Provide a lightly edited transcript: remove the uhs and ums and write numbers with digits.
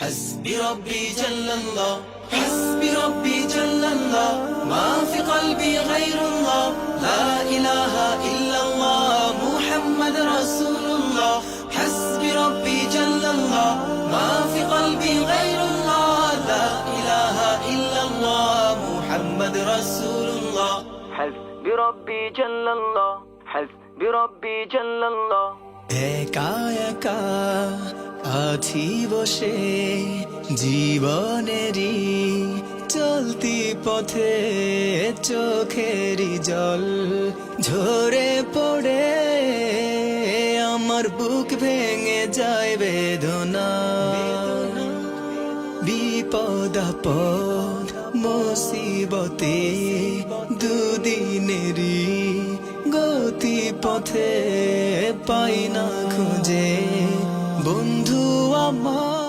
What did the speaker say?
حسبي ربي جل الله حسبي ربي جل الله ما في قلبي غير الله لا إله إلا الله محمد رسول الله حسبي ربي جل الله ما في قلبي غير الله لا إله إلا الله محمد رسول الله حسبي ربي جل الله حسبي ربي جل الله একা একা আছি বসে জীবনেরই চলতি পথে চোখেরই জল ঝরে পড়ে আমার বুক ভেঙে যায় বেদনা বিপদ আপদ মুসিবতে দুদিনেরই গতি পথে পাই না খুঁজে বন্ধু আমার